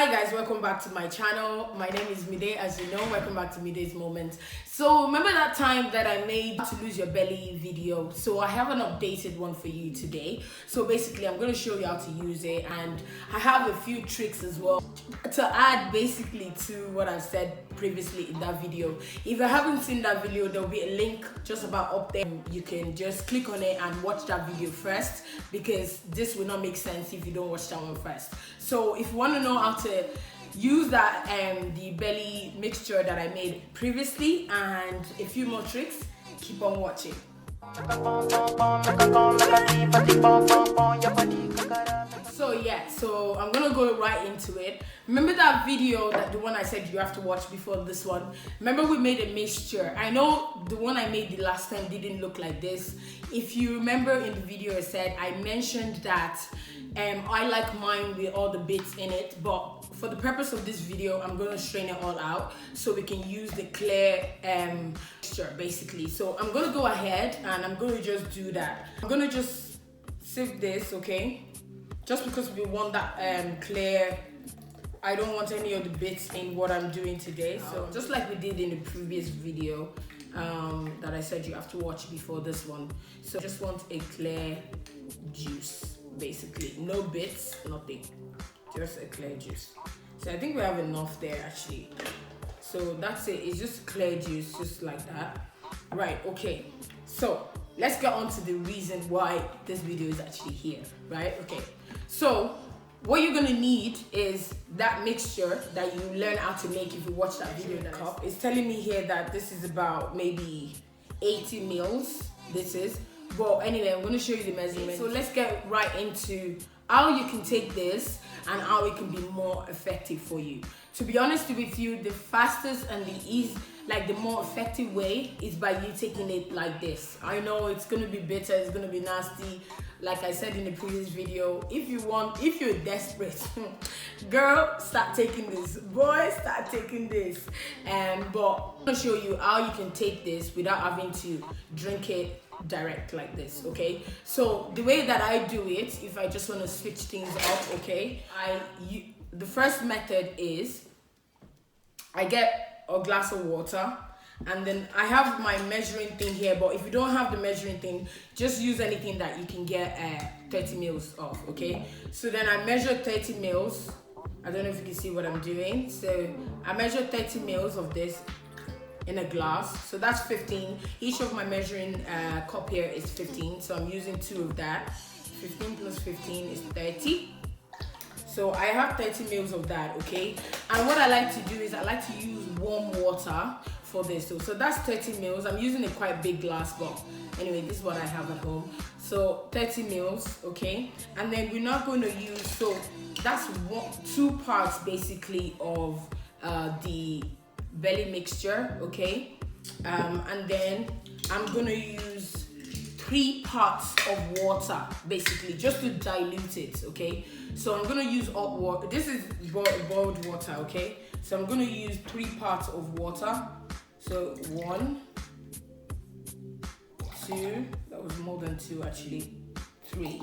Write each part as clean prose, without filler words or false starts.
Hi guys, welcome back to my channel. My name is Mide, as you know. Welcome back to Mide's Moments. So remember that time that I made to lose your belly video? So I have an updated one for you today. So basically I'm going to show you how to use it, and I have a few tricks as well to add basically to what I said previously in that video. If you haven't seen that video, there will be a link just about up there. You can just click on it and watch that video first, because this will not make sense if you don't watch that one first. So if you want to know how to use that the belly mixture that I made previously and a few more tricks, keep on watching. So I'm gonna go right into it. Remember that video, that the one I said you have to watch before this one? Remember we made a mixture. I know the one I made the last time didn't look like this. If you remember in the video I mentioned that I like mine with all the bits in it, but for the purpose of this video I'm gonna strain it all out so we can use the clear mixture basically. So I'm gonna go ahead and I'm gonna just do that. I'm gonna just sieve this, okay? Just because we want that clear. I don't want any of the bits in what I'm doing today. So just like we did in the previous video that I said you have to watch before this one. So just want a clear juice basically. No bits, nothing. Just a clear juice. So I think we have enough there actually. So that's it. It's just clear juice, just like that. Right, okay. So let's get on to the reason why this video is actually here, right? Okay. So what you're gonna need is that mixture that you learn how to make if you watch that video in the cup. It's telling me here that this is about maybe 80 mils. This is. But anyway, I'm gonna show you the measurement. So let's get right into how you can take this and how it can be more effective for you. To be honest with you, the fastest and the more effective way is by you taking it like this. I know it's gonna be bitter, it's gonna be nasty. Like I said in the previous video, if you're desperate, girl, start taking this. Boy, start taking this. But I'm gonna show you how you can take this without having to drink it direct like this, okay? So the way that I do it, if I just want to switch things up, okay, the first method is I get a glass of water, and then I have my measuring thing here, but if you don't have the measuring thing, just use anything that you can get 30 mils of, okay? So then I measure 30 mils. I don't know if you can see what I'm doing. So I measure 30 mils of this in a glass, so that's 15. Each of my measuring cup here is 15, so I'm using 2 of that. 15 plus 15 is 30. So I have 30 mils of that, okay? And what I like to do is I like to use warm water for this. So that's 30 mils. I'm using a quite big glass, but anyway, this is what I have at home. So 30 mils, okay? And then we're not going to use, so that's 2 parts basically of the belly mixture, okay? And then I'm gonna use 3 parts of water basically, just to dilute it, okay? So I'm gonna use hot water. This is boiled water, okay? So I'm gonna use 3 parts of water. So 1, 2, that was more than 2 actually, 3.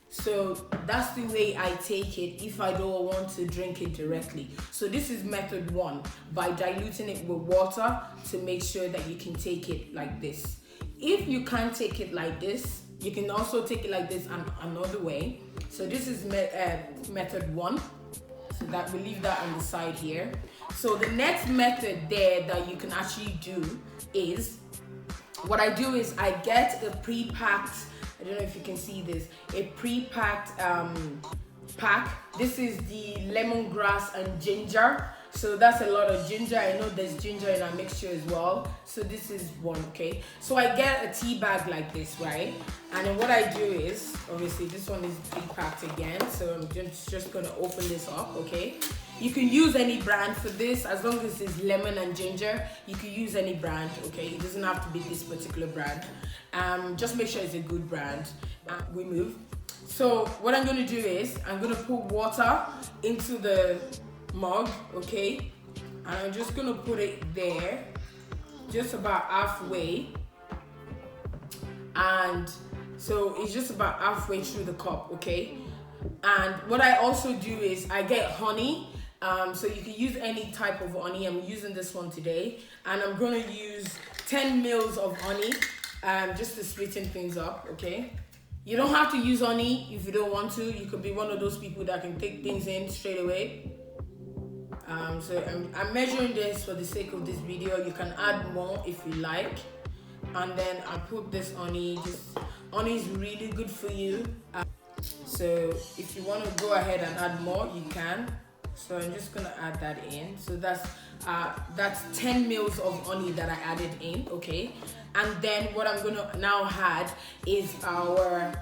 So that's the way I take it if I don't want to drink it directly. So this is method 1, by diluting it with water to make sure that you can take it like this. If you can't take it like this, you can also take it like this and another way. So this is method 1. So that we leave that on the side here. So the next method there that you can actually do is, what I do is I get a pre-packed, I don't know if you can see this, a pre-packed pack. This is the lemongrass and ginger. So that's a lot of ginger. I know there's ginger in our mixture as well. So this is one, okay? So I get a tea bag like this, right? And then what I do is, obviously this one is pre-packed again. So I'm just gonna open this up, okay? You can use any brand for this, as long as it's lemon and ginger. You can use any brand, okay? It doesn't have to be this particular brand. Just make sure it's a good brand. We move. So what I'm gonna do is I'm gonna put water into the mug, okay? And I'm just gonna put it there, just about halfway. And so it's just about halfway through the cup, okay? And what I also do is I get honey So you can use any type of honey. I'm using this one today, and I'm gonna use 10 mils of honey, just to sweeten things up. Okay, you don't have to use honey if you don't want to. You could be one of those people that can take things in straight away. So I'm measuring this for the sake of this video. You can add more if you like. And then I put this honey. Honey is really good for you. So if you want to go ahead and add more, you can. So I'm just gonna add that in. So that's 10 mils of honey that I added in. Okay. And then what I'm gonna now add is our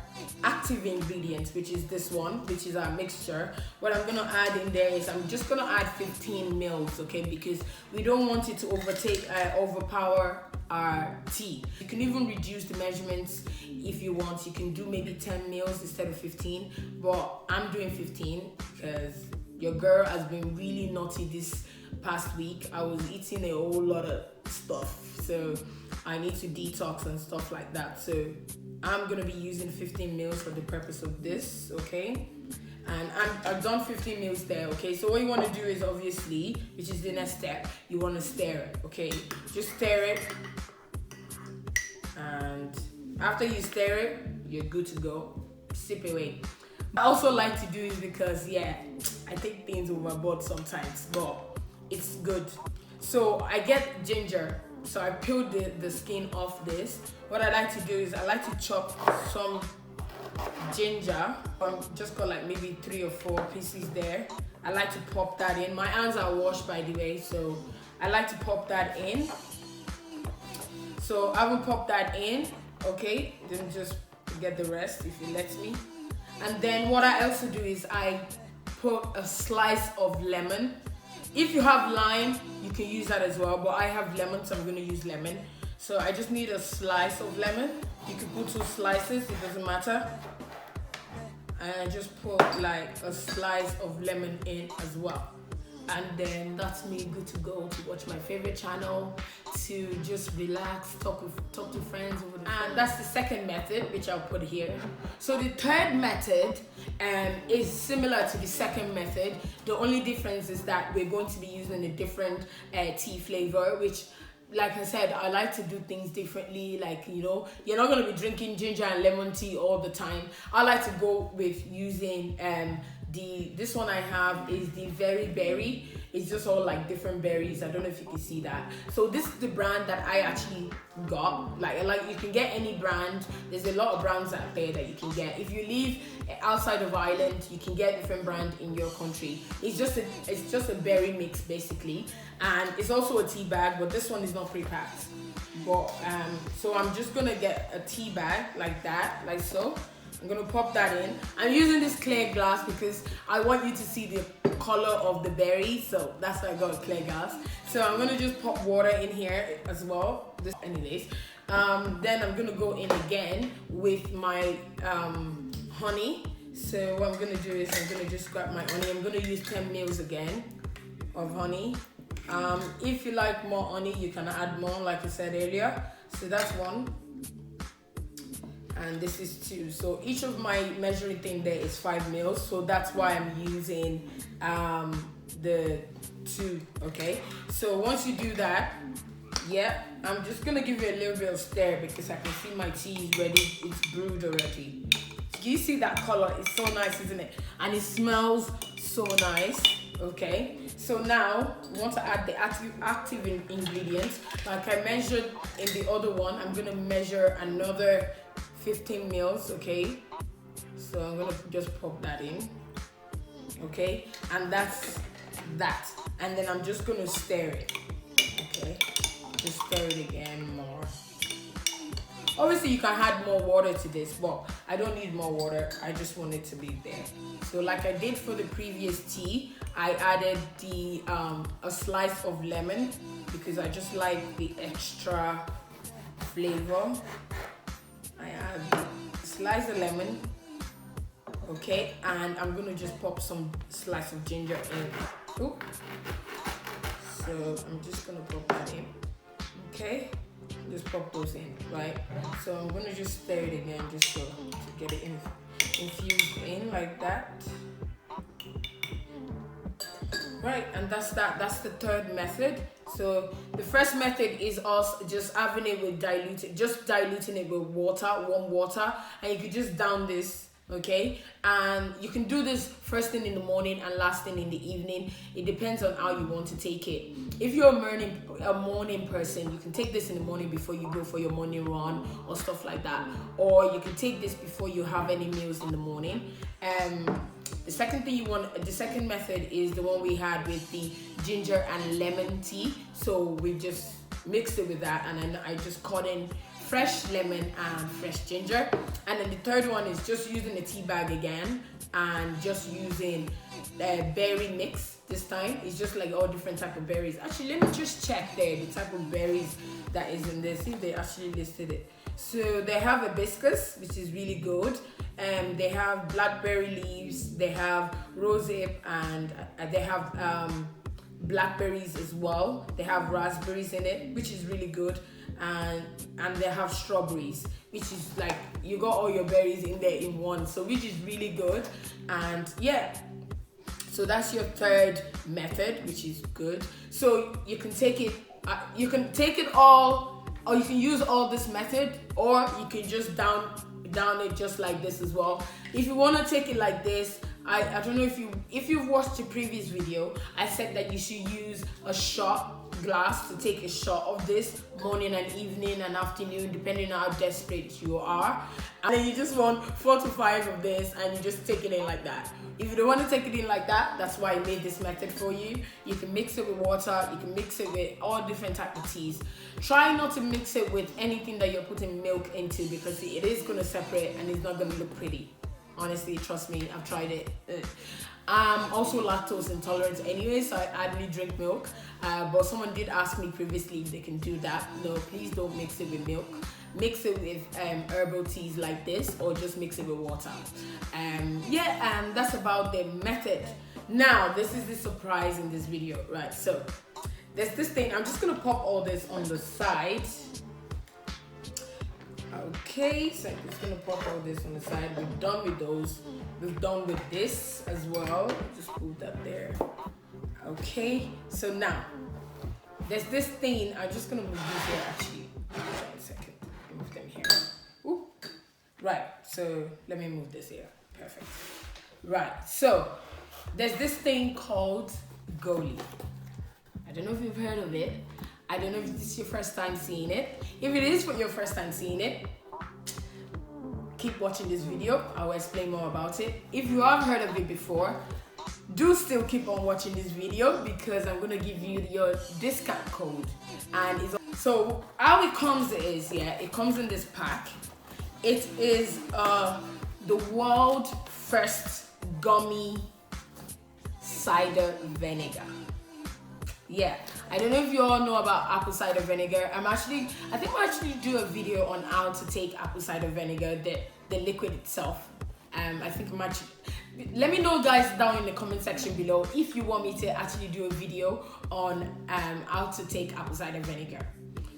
active ingredients, which is this one, which is our mixture. What I'm gonna add in there is I'm just gonna add 15 mils, okay? Because we don't want it to overpower our tea. You can even reduce the measurements if you want. You can do maybe 10 mils instead of 15, but I'm doing 15 because your girl has been really naughty this past week. I was eating a whole lot of stuff, so I need to detox and stuff like that. So I'm gonna be using 15 mils for the purpose of this, okay? And I've done 15 mils there, okay? So what you wanna do is obviously, which is the next step, you wanna stir it, okay? Just stir it. And after you stir it, you're good to go. Sip away. I also like to do it because, yeah, I take things overboard sometimes, but it's good. So I get ginger. So I peeled the skin off this. What I like to do is I like to chop some ginger. Just got like maybe 3 or 4 pieces there. I like to pop that in. My hands are washed, by the way, so I like to pop that in. So I will pop that in, okay? Then just get the rest if it lets me. And then what I also do is I put a slice of lemon. If you have lime, you can use that as well, but I have lemon, so I'm gonna use lemon. So I just need a slice of lemon. You can put 2 slices, it doesn't matter. And I just put like a slice of lemon in as well. And then that's me good to go to watch my favorite channel, to just relax, talk to friends over the phone. And that's the second method, which I'll put here. So the third method is similar to the second method. The only difference is that we're going to be using a different tea flavor, which, like I said, I like to do things differently. Like, you know, you're not going to be drinking ginger and lemon tea all the time. I like to go with using this one I have is the very berry. It's just all like different berries. I don't know if you can see that. So this is the brand that I actually got. Like you can get any brand. There's a lot of brands out there that you can get. If you live outside of Ireland, you can get different brand in your country. It's just a berry mix basically, and it's also a tea bag, but this one is not pre-packed. But so I'm just gonna get a tea bag like that, like so. I'm gonna pop that in. I'm using this clear glass because I want you to see the color of the berry, so that's why I got a clear glass. So I'm gonna just pop water in here as well. Anyways, then I'm gonna go in again with my honey. So what I'm gonna do is I'm gonna just grab my honey. I'm gonna use 10 mils again of honey. If you like more honey, you can add more, like I said earlier. So that's 1. And this is 2. So each of my measuring thing there is 5 mils. So that's why I'm using the 2. Okay. So once you do that, yeah, I'm just gonna give you a little bit of stir because I can see my tea is ready. It's brewed already. Do you see that color? It's so nice, isn't it? And it smells so nice. Okay. So now we want to add the active ingredients. Like I measured in the other one, I'm gonna measure another 15 mils, okay? So I'm gonna just pop that in, okay? And that's that. And then I'm just gonna stir it, okay? Just stir it again more. Obviously you can add more water to this, but I don't need more water. I just want it to be there. So like I did for the previous tea, I added a slice of lemon because I just like the extra flavor. I add a slice of lemon, okay, and I'm gonna just pop some slice of ginger in. Ooh. So I'm just gonna pop that in, okay. Just pop those in, right? So I'm gonna just stir it again, just so to get it infused in like that. Right, and that's the third method. So the first method is us just having it with diluting it with water, warm water, and you could just down this, okay? And you can do this first thing in the morning and last thing in the evening. It depends on how you want to take it. If you're a morning person, you can take this in the morning before you go for your morning run or stuff like that, or you can take this before you have any meals in the morning. The second method is the one we had with the ginger and lemon tea. So we just mixed it with that, and then I just cut in fresh lemon and fresh ginger. And then the third one is just using a tea bag again and just using berry mix. This time it's just like all different type of berries. Actually, let me just check there the type of berries that is in there, see if they actually listed it. So they have hibiscus, which is really good. They have blackberry leaves, they have rosehip, and they have blackberries as well. They have raspberries in it, which is really good, and they have strawberries, which is like you got all your berries in there in one, so which is really good. And yeah, so that's your third method, which is good. So you can take it all, or you can use all this method, or you can just down it just like this as well. If you want to take it like this, I don't know if you've watched the previous video, I said that you should use a shot glass to take a shot of this morning and evening and afternoon, depending on how desperate you are. And then you just want 4 to 5 of this, and you just take it in like that. If you don't want to take it in like that, that's why I made this method for you. You can mix it with water, you can mix it with all different types of teas. Try not to mix it with anything that you're putting milk into, because it is going to separate and it's not going to look pretty. Honestly, trust me, I've tried it. I'm also lactose intolerant anyway, so I hardly drink milk. But someone did ask me previously if they can do that. No, please don't mix it with milk. Mix it with herbal teas like this, or just mix it with water. Yeah, and that's about the method. Now, this is the surprise in this video, right? So there's this thing. I'm just gonna pop all this on the side. Okay, so I'm just gonna pop all this on the side. We're done with those. We've done with this as well. Just put that there. Okay, so now there's this thing. I'm just gonna move this here actually. Hold on a second. Move them here. Ooh. Right, so let me move this here. Perfect. Right, so there's this thing called goli. I don't know if you've heard of it. I don't know if this is your first time seeing it. If it is your first time seeing it, keep watching this video. I will explain more about it. If you have heard of it before, do still keep on watching this video, because I'm gonna give you your discount code. And so how it comes is, it comes in this pack. It is the world first gummy cider vinegar. Yeah, I don't know if you all know about apple cider vinegar. I think we'll actually do a video on how to take apple cider vinegar, the liquid itself. I think let me know guys down in the comment section below if you want me to actually do a video on how to take apple cider vinegar.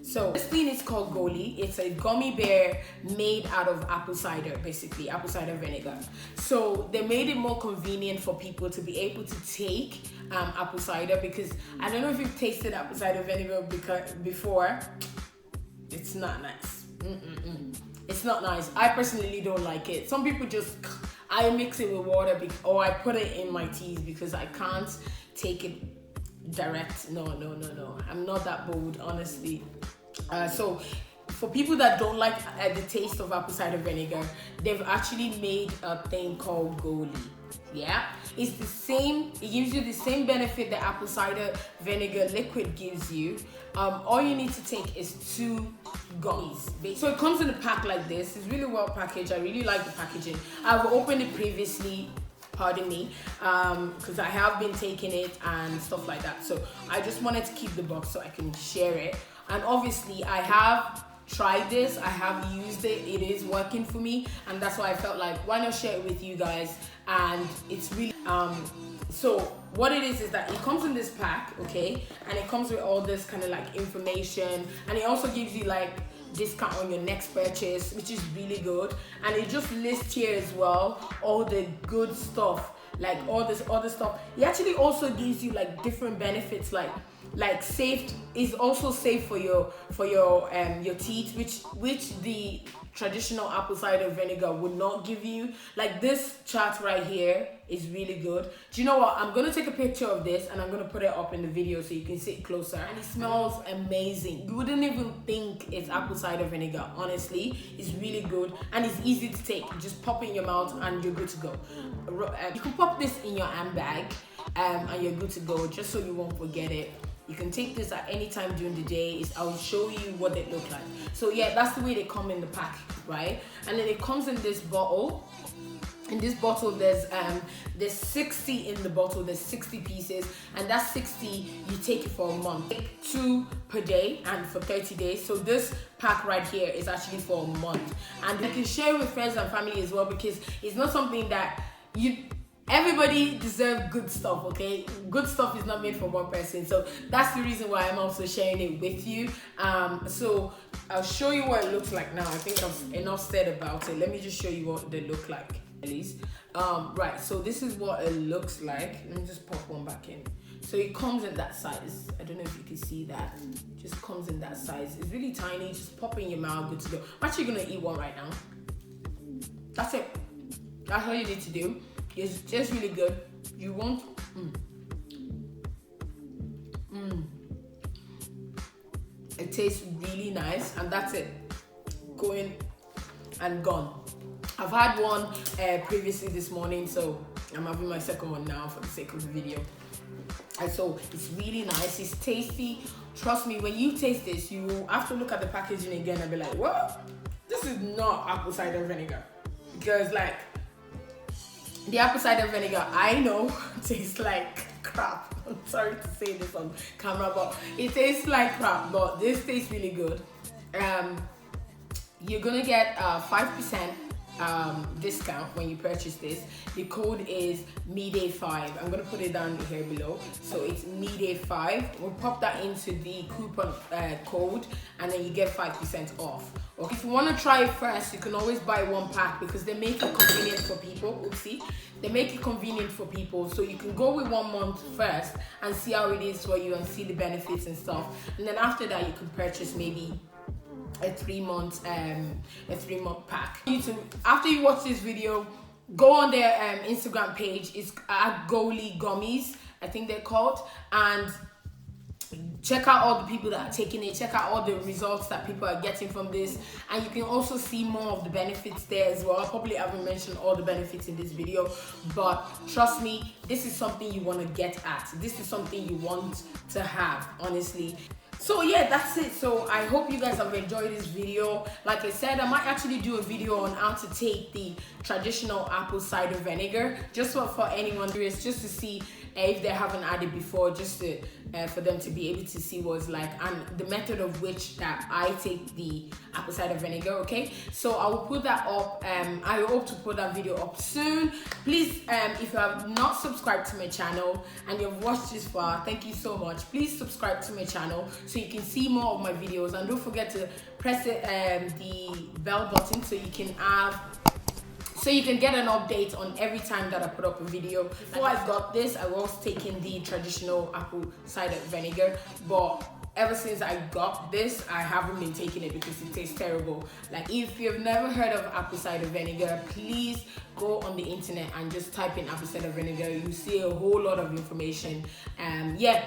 So this thing is called goli. It's a gummy bear made out of apple cider, basically apple cider vinegar. So they made it more convenient for people to be able to take apple cider, because I don't know if you've tasted apple cider vinegar before. It's not nice. It's not nice. I personally don't like it. Some people I mix it with water, or I put it in my teas because I can't take it direct. No. I'm not that bold, honestly. So for people that don't like the taste of apple cider vinegar, they've actually made a thing called goli. Yeah, it's the same. It gives you the same benefit that apple cider vinegar liquid gives you. All you need to take is 2 gummies. So it comes in a pack like this. It's really well packaged. I really like the packaging. I've opened it previously, pardon me, because I have been taking it and stuff like that. So I just wanted to keep the box so I can share it. And obviously I have tried this, I have used it, it is working for me, and that's why I felt like, why not share it with you guys? And it's really so what it is that it comes in this pack, okay, and it comes with all this kind of like information, and it also gives you like discount on your next purchase, which is really good. And it just lists here as well all the good stuff like all this other stuff. It actually also gives you like different benefits, like safe, is also safe for your teeth, which the traditional apple cider vinegar would not give you. Like this chart right here is really good. Do you know what? I'm gonna take a picture of this and I'm gonna put it up in the video so you can see it closer. And it smells amazing. You wouldn't even think it's apple cider vinegar. Honestly, it's really good and it's easy to take. You just pop it in your mouth and you're good to go. You can pop this in your handbag and you're good to go, just so you won't forget it. You can take this at any time during the day. I'll show you what they look like. So yeah, that's the way they come in the pack, right? And then it comes in this bottle. In this bottle, there's 60 in the bottle. There's 60 pieces, and that's 60. You take it for a month. Take 2 per day, and for 30 days. So this pack right here is actually for a month, and you can share it with friends and family as well, because it's not something that everybody deserves good stuff, okay? Good stuff is not made for one person. So that's the reason why I'm also sharing it with you. So I'll show you what it looks like now. I think I've enough said about it. Let me just show you what they look like, at least. Right, so this is what it looks like. Let me just pop one back in. So it comes in that size. I don't know if you can see that. It just comes in that size. It's really tiny. Just pop it in your mouth, good to go. I'm actually gonna eat one right now. That's it. That's all you need to do. It's just really good. You won't. It tastes really nice, and that's it. Going and gone. I've had one previously this morning, so I'm having my second one now for the sake of the video. And so it's really nice. It's tasty. Trust me, when you taste this, you have to look at the packaging again and be like, what? This is not apple cider vinegar, because like, the apple cider vinegar, I know, tastes like crap. I'm sorry to say this on camera, but it tastes like crap, but this tastes really good. You're gonna get 5% discount when you purchase this. The code is MeDay5. I'm gonna put it down here below. So it's MeDay5. We'll pop that into the coupon code, and then you get 5% off. Okay, if you want to try it first, you can always buy one pack, because they make it convenient for people. Oopsie. They make it convenient for people, so you can go with 1 month first and see how it is for you and see the benefits and stuff. And then after that, you can purchase maybe a 3-month pack. After you watch this video, go on their Instagram page. It's at Goalie Gummies, I think they're called, and check out all the people that are taking it. Check out all the results that people are getting from this, and you can also see more of the benefits there as well. I probably haven't mentioned all the benefits in this video, but trust me, this is something you want to get at. This is something you want to have, honestly. So yeah, that's it. So I hope you guys have enjoyed this video. Like I said, I might actually do a video on how to take the traditional apple cider vinegar, just for anyone curious, just to see if they haven't had it before, just to for them to be able to see what it's like, and the method of which that I take the apple cider vinegar. Okay, so I will put that up. I hope to put that video up soon. Please, if you have not subscribed to my channel and you've watched this far, thank you so much. Please subscribe to my channel so you can see more of my videos, and don't forget to press the bell button so you can get an update on every time that I put up a video. Before I got this, I was taking the traditional apple cider vinegar, but ever since I got this, I haven't been taking it because it tastes terrible. Like, if you've never heard of apple cider vinegar, please go on the internet and just type in apple cider vinegar. You see a whole lot of information. Yeah.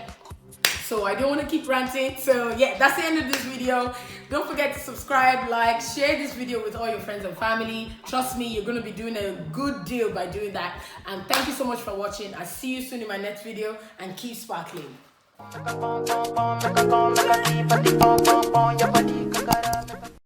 So I don't want to keep ranting. So yeah, that's the end of this video. Don't forget to subscribe, like, share this video with all your friends and family. Trust me, you're going to be doing a good deal by doing that. And thank you so much for watching. I'll see you soon in my next video, and keep sparkling.